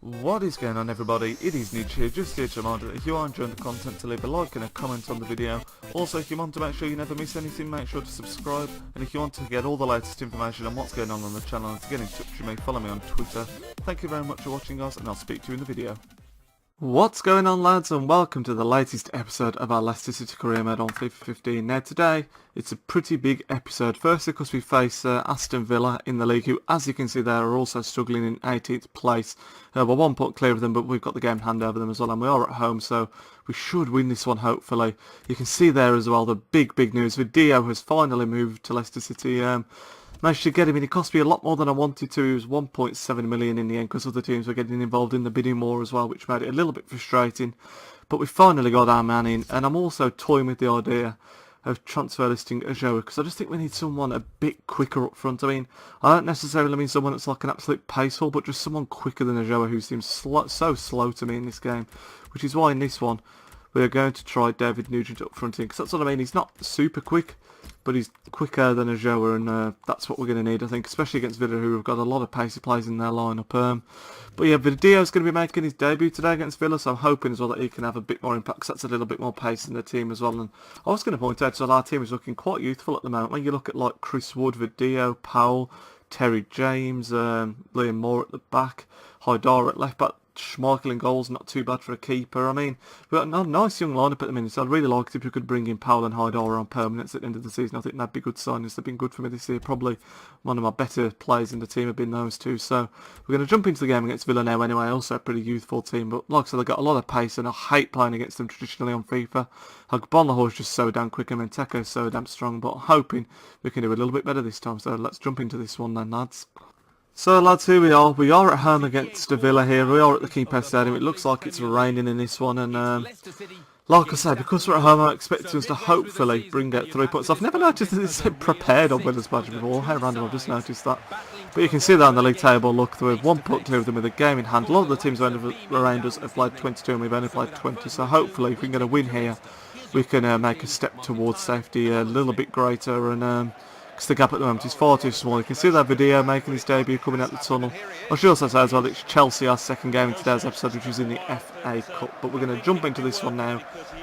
What is going on, everybody? It is Nidge here, just here to remind you that if you are enjoying the content, to leave a like and a comment on the video. Also, if you want to make sure you never miss anything, make sure to subscribe. And if you want to get all the latest information on what's going on the channel and to get in touch with me, follow me on Twitter. Thank you very much for watching, guys, and I'll speak to you in the video. What's going on, lads, and welcome to the latest episode of our Leicester City career mode on FIFA 15. Now today, it's a pretty big episode, firstly because we face Aston Villa in the league, who, as you can see there, are also struggling in 18th place. We're 1 point clear of them, but we've got the game in hand over them as well, and we are at home, so we should win this one, hopefully. You can see there as well the big news. Video has finally moved to Leicester City. Managed to get him in. It cost me a lot more than I wanted to. It was 1.7 million in the end because other teams were getting involved in the bidding more as well, which made it a little bit frustrating. But we finally got our man in, and I'm also toying with the idea of transfer listing Ajoa because I just think we need someone a bit quicker up front. I mean, I don't necessarily mean someone that's like an absolute pacehole, but just someone quicker than Ajoa, who seems so slow to me in this game, which is why in this one we're going to try David Nugent up front in, because that's what I mean. He's not super quick, but he's quicker than Ajoa, and that's what we're going to need, I think, especially against Villa, who have got a lot of pacey players in their lineup. But yeah, Video's going to be making his debut today against Villa, so I'm hoping as well that he can have a bit more impact, because that's a little bit more pace in the team as well. And I was going to point out, so our team is looking quite youthful at the moment. When you look at like Chris Wood, Video, Powell, Terry James, Liam Moore at the back, Haidar at left back, Schmeichel in goals, not too bad for a keeper. I mean, we've got a nice young lineup at the minute, so I'd really like it if we could bring in Powell and Haidar on permanents at the end of the season. I think that'd be good signings. They've been good for me this year. Probably one of my better players in the team have been those two. So we're going to jump into the game against Villa now anyway. Also a pretty youthful team, but like I said, they've got a lot of pace, and I hate playing against them traditionally on FIFA. Like Bonlahore's just so damn quick, and Menteco's so damn strong, but I'm hoping we can do a little bit better this time. So let's jump into this one then, lads. So lads, here we are. We are at home against Villa here. We are at the King Power Stadium. It looks like it's raining in this one, and like I say, because we're at home, I expect us to hopefully bring out 3 points. I've never noticed that it said prepared on Winners' Badge before. How random, I've just noticed that. But you can see that on the league table. Look, we're 1 point clear of them with a game in hand. A lot of the teams around us have played 22 and we've only played 20. So hopefully, if we can get a win here, we can make a step towards safety a little bit greater, and because the gap at the moment is far too small. You can see that Video making his debut coming out the tunnel. I should also say as well that it's Chelsea, our second game in today's episode, which is in the FA Cup. But we're going to jump into this one now.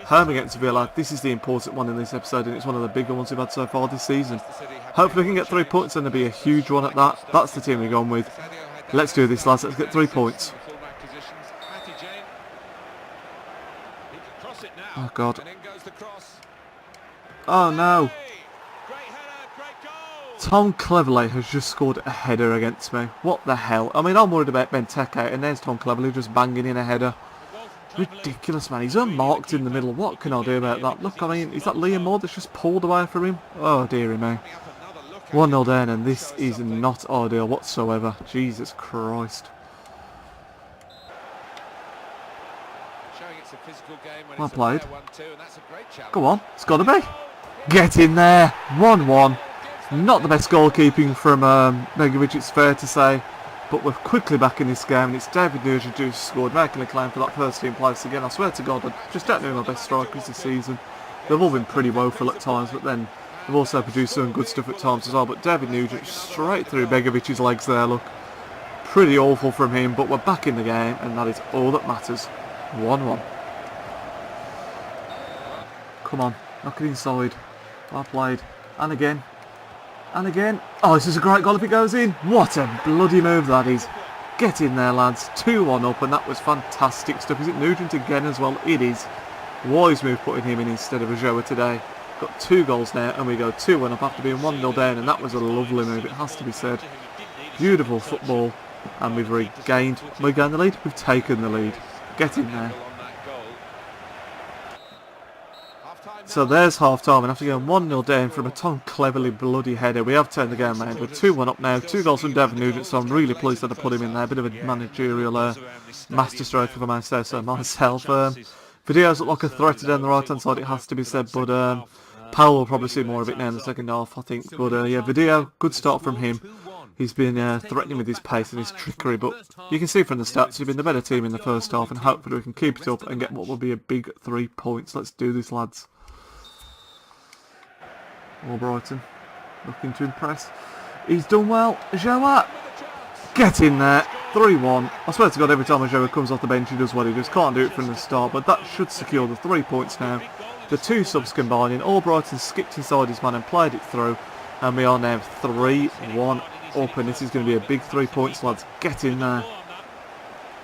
Home against Villa. This is the important one in this episode, and it's one of the bigger ones we've had so far this season. Hopefully we can get 3 points, and there'll be a huge one at that. That's the team we're going with. Let's do this, lads. Let's get 3 points. Oh, God. Oh, no. Tom Cleverley has just scored a header against me. What the hell? I mean, I'm worried about Benteke, and there's Tom Cleverley just banging in a header. Ridiculous, man. He's unmarked in the middle. What can I do about that? Look, I mean, is that Liam Moore that's just pulled away from him? Oh, dearie me. 1-0 down, and this is not ideal whatsoever. Jesus Christ. Well played. Go on, it's got to be. Get in there. 1-1. Not the best goalkeeping from Begovic, it's fair to say, but we're quickly back in this game, and it's David Nugent who's scored, making a claim for that first team place again. I swear to God, I just don't know my best strikers this season. They've all been pretty woeful at times, but then they've also produced some good stuff at times as well. But David Nugent straight through Begovic's legs there, look. Pretty awful from him, but we're back in the game, and that is all that matters. 1-1. Come on, knock it inside. Well played. And again. And again. Oh, this is a great goal if it goes in. What a bloody move that is. Get in there, lads. 2-1 up, and that was fantastic stuff. Is it Nugent again as well? It is. Wise move putting him in instead of Ajoa today. Got 2 goals now, and we go 2-1 up after being 1-0 down, and that was a lovely move, it has to be said. Beautiful football, and we've regained the lead. We've taken the lead. Get in there. So there's half time, and after going 1-0 down from a Tom Cleverley bloody header, we have turned the game around. We're 2-1 up now, 2 goals from David Nugent, so I'm really pleased that I put him in there. A bit of a managerial masterstroke if I may say so myself. Videos look like a threat down the right hand side, it has to be said, but Powell will probably see more of it now in the second half, I think. But yeah, Video, good start from him. He's been threatening with his pace and his trickery, but you can see from the stats, we've been the better team in the first half, and hopefully we can keep it up and get what will be a big 3 points. Let's do this, lads. Albrighton, looking to impress. He's done well. Ajoa, Get in there. 3-1. I swear to God, every time Ajoa comes off the bench, he does what he just can't do it from the start, but that should secure the 3 points now. The two subs combining. Albrighton skipped inside his man and played it through, and we are now 3-1 up, and this is going to be a big 3 points, lads. Get in there.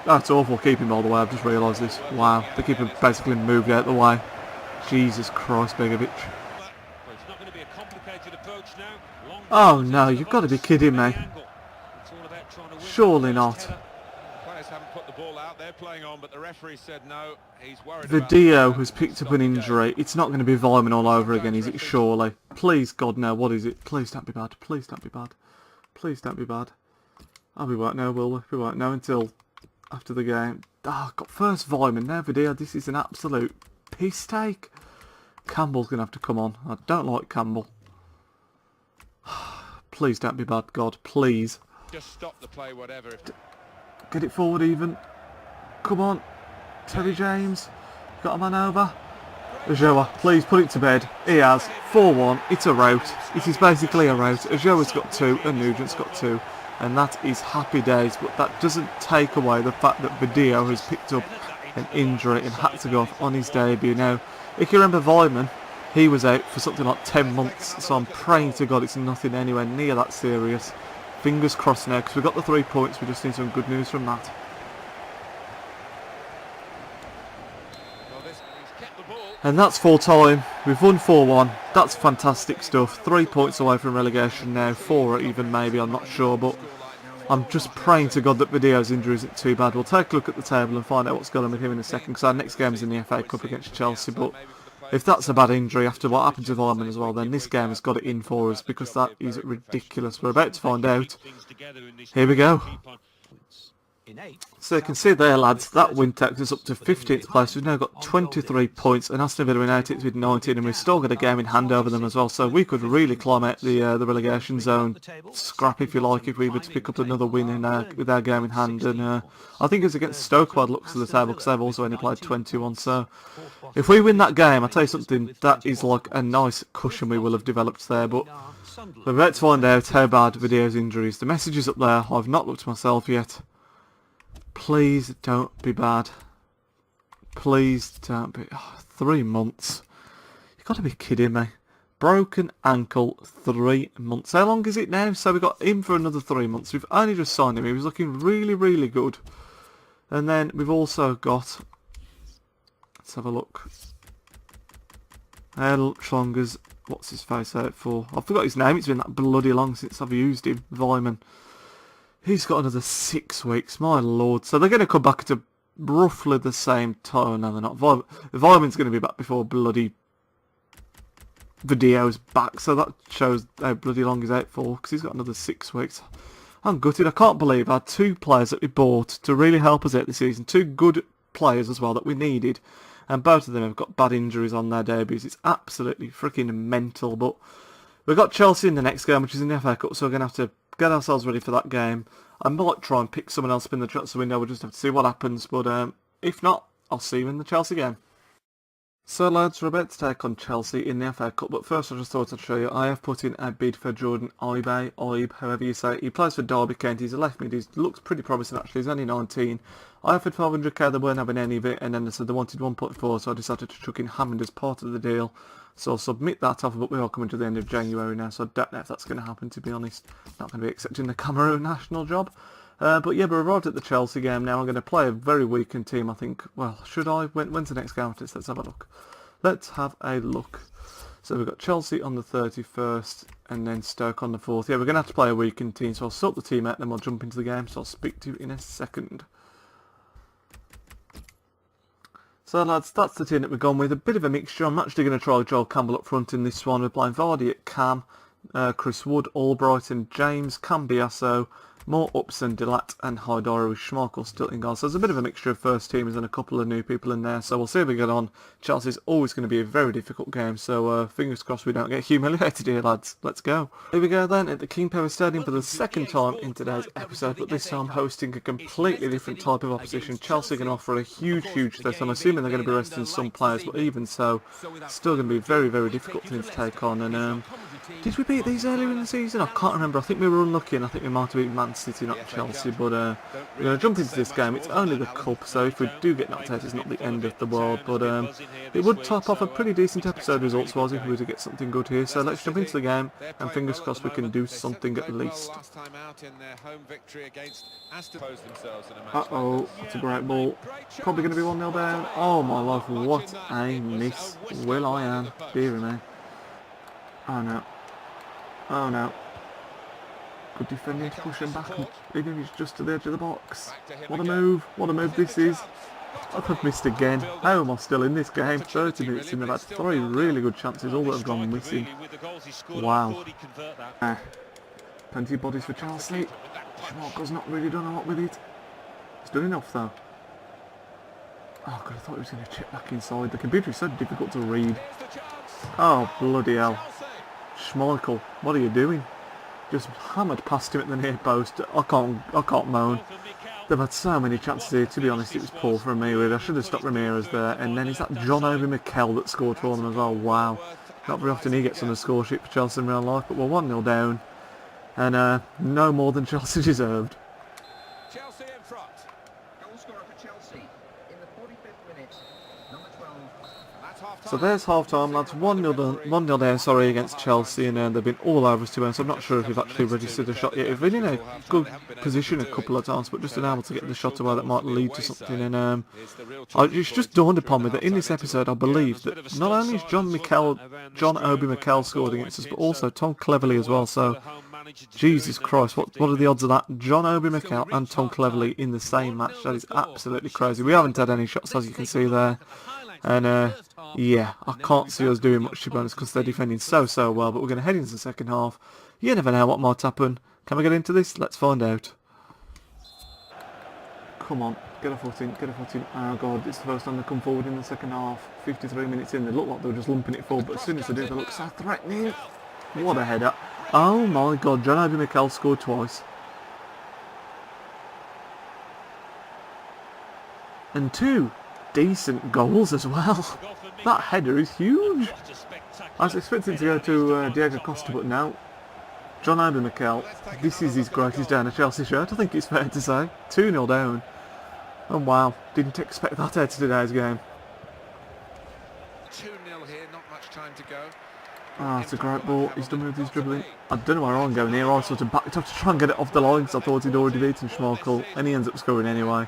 That's awful keeping, by the way. I've just realised this. Wow, the keeper basically moved out the way. Jesus Christ, Begovic. Oh no, you've got to be kidding me. Surely not. Video has picked up an injury. It's not going to be Vyman all over again, is it? Surely. Please, God, no. What is it? Please don't be bad. Please don't be bad. Please don't be bad. Oh, we won't know, will we? We won't know until after the game. Ah, got first Vyman. Now video. This is an absolute piss take. Campbell's going to have to come on. I don't like Campbell. Please don't be bad, God. Please. Just stop the play, whatever. Get it forward even. Come on. Terry James. Got a man over. Ajoa, please put it to bed. He has. 4-1. It's a rout. It is basically a rout. Ajoa's got 2 and Nugent's got 2. And that is happy days. But that doesn't take away the fact that Video has picked up an injury and had to go off on his debut. Now, if you remember Vyman, he was out for something like 10 months. So I'm praying to God it's nothing anywhere near that serious. Fingers crossed now, because we've got the 3 points. We just need some good news from that. And that's full time. We've won 4-1. That's fantastic stuff. 3 points away from relegation now. 4 even maybe, I'm not sure. But I'm just praying to God that Video's injury isn't too bad. We'll take a look at the table and find out what's going on with him in a second. Because our next game is in the FA Cup against Chelsea. But if that's a bad injury after what happened to Vyman as well, then this game has got it in for us, because that is ridiculous. We're about to find out. Here we go. So you can see there, lads, that win takes us up to 15th place. We've now got 23 points, and Aston Villa in 18th with 19, and we've still got a game in hand over them as well. So we could really climb out the relegation zone, scrap if you like, if we were to pick up another win in with our game in hand. And I think it's against Stoke by the looks of the table, because they've also only played 21. So if we win that game, I'll tell you something, that is like a nice cushion we will have developed there. But we're about to find out how bad Video's injury is. The message is up there. I've not looked myself yet. Please don't be bad. Please don't be... Oh, 3 months. You've got to be kidding me. Broken ankle, 3 months. How long is it now? So we've got him for another 3 months. We've only just signed him. He was looking really, really good. And then we've also got... Let's have a look. How long has... What's his face out for? I forgot his name. It's been that bloody long since I've used him. Vyman. He's got another 6 weeks, my lord. So they're going to come back to roughly the same time. No, they're not. Vyman's going to be back before bloody Video's back. So that shows how bloody long he's out for, because he's got another 6 weeks. I'm gutted. I can't believe I had 2 players that we bought to really help us out this season. 2 good players as well that we needed. And both of them have got bad injuries on their debuts. It's absolutely freaking mental. But we've got Chelsea in the next game, which is in the FA Cup. So we're going to have to get ourselves ready for that game. I might try and pick someone else up in the transfer window. We'll just have to see what happens. But if not, I'll see you in the Chelsea game. So lads, we're about to take on Chelsea in the FA Cup, but first I just thought I'd show you, I have put in a bid for Jordan Ibe, however you say it. He plays for Derby Kent, he's a left mid, he looks pretty promising actually, he's only 19. I offered 500k, they weren't having any of it, and then they said they wanted 1.4, so I decided to chuck in Hammond as part of the deal. So I'll submit that offer, but we are coming to the end of January now, so I don't know if that's going to happen, to be honest. Not going to be accepting the Cameroon national job. But yeah, we're arrived at the Chelsea game now. I'm going to play a very weakened team, I think. Well, should I? When's the next game after this? Let's have a look. Let's have a look. So we've got Chelsea on the 31st and then Stoke on the 4th. Yeah, we're going to have to play a weakened team, so I'll sort the team out and then we'll jump into the game. So I'll speak to you in a second. So lads, that's the team that we've gone with. A bit of a mixture. I'm actually going to try Joel Campbell up front in this one. We're playing Vardy at Cam, Chris Wood, Albrighton, James, Cambiasso, more Upson, Delat and Haidara with Schmeichel still in goal. So there's a bit of a mixture of first teamers and a couple of new people in there. So we'll see how we get on. Chelsea's always going to be a very difficult game. So fingers crossed we don't get humiliated here, lads. Let's go. Here we go then at the King Power Stadium for the second time in today's episode. But this time hosting a completely different type of opposition. Chelsea are going to offer a huge threat. I'm assuming they're going to be resting some players. But even so, still going to be a very, very difficult thing to take on. And Did we beat these earlier in the season? I can't remember. I think we were unlucky and I think we might have beaten Man City, not Chelsea. But we're going to jump into this game. It's only the Cup, so if we do get knocked out, it's not the end of the world. But it would top off a pretty decent episode results-wise if we were to get something good here. So let's jump into the game, and fingers crossed we can do something at least. Uh-oh, that's a great ball. Probably going to be 1-0 down. Oh my life, what a miss. Will I am. Dear me. Oh no. Oh no. Good defending to push him back, even if he's just to the edge of the box. What a move this is. I've missed again. How am I still in this game? 30 minutes in, they've had 3 really good chances, all that have gone missing. Wow. Plenty of bodies for Chelsea. Schmalker's not really done a lot with it. He's done enough though. Oh god, I thought he was going to chip back inside. The computer is so difficult to read. Oh bloody hell. Schmeichel, what are you doing? Just hammered past him at the near post. I can't moan. They've had so many chances here. To be honest, it was poor from me. Really. I should have stopped Ramirez there. And then is that John Obi Mikel that scored for them as well? Wow. Not very often he gets on the score sheet for Chelsea in real life, but we're 1-0 down. And no more than Chelsea deserved. Chelsea in front. Goal scorer for Chelsea in the 45th minute. Number 12. That's half time. So there's half-time, lads. 1-0 down, sorry, against Chelsea, and they've been all over us to so I'm not sure if we've actually registered a shot yet. We've been in a good position a couple of times, but just unable to get the shot away that might lead to something. And it's just dawned upon me that in this episode, I believe that not only is John Obi Mikel scored against us, but also Tom Cleverley as well. So, Jesus Christ, what are the odds of that? John Obi Mikel and Tom Cleverley in the same match? That is absolutely crazy. We haven't had any shots, as you can see there. And yeah, I can't see us doing much, to be honest, because they're defending so well. But we're going to head into the second half. You never know what might happen. Can we get into this? Let's find out. Come on, get a foot in, get a foot in. Oh god, it's the first time they come forward in the second half. 53 minutes in, they look like they were just lumping it forward, but as soon as they do, they look so threatening. What a header. Oh my god, John Obi Mikel scored twice. And 2 decent goals as well. That header is huge. I was expecting to go to Diego Costa, but no. John Obi Mikel, this is his greatest day in a Chelsea shirt, I think it's fair to say. 2-0 down. And wow, didn't expect that out of today's game. 2-0 here, not much time to go. Ah, it's a great ball. He's done with his dribbling. I don't know where I'm going here. I sort of backed up to try and get it off the line because I thought he'd already beaten Schmeichel, and he ends up scoring anyway.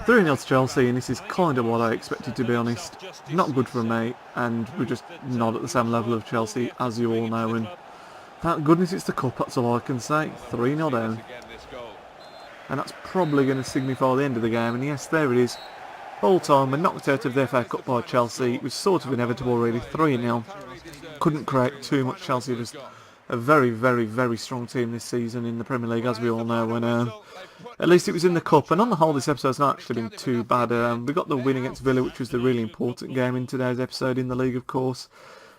3-0 to Chelsea, and this is kind of what I expected, to be honest. Not good for me, and we're just not at the same level of Chelsea, as you all know. And thank goodness it's the Cup, that's all I can say. 3-0 down. And that's probably going to signify the end of the game, and yes, there it is. Full time, we're knocked out of the FA Cup by Chelsea. It was sort of inevitable, really. 3-0. Couldn't create too much. Chelsea just a very strong team this season in the Premier League, as we all know. And at least it was in the Cup, and on the whole this episode's not actually been too bad. We got the win against Villa, which was the really important game in today's episode in the league, of course.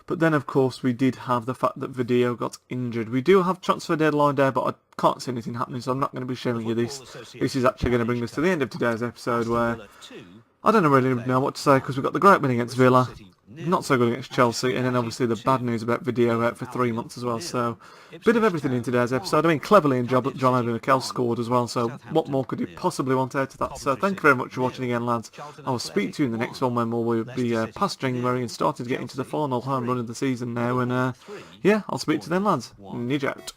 But then, of course, we did have the fact that Video got injured. We do have transfer deadline day, but I can't see anything happening, so I'm not going to be showing you this. This is actually going to bring us to the end of today's episode, where I don't really know what to say, because we've got the great win against Villa, not so good against Chelsea, and then obviously the bad news about Video out for 3 months as well. So, a bit of everything in today's episode. I mean, Cleverley and John Obi Mikel scored as well, so what more could you possibly want out of that? So, thank you very much for watching again, lads. I will speak to you in the next one when we'll be past January and started to get into the final home run of the season now, and yeah, I'll speak to them, lads. Nidge out.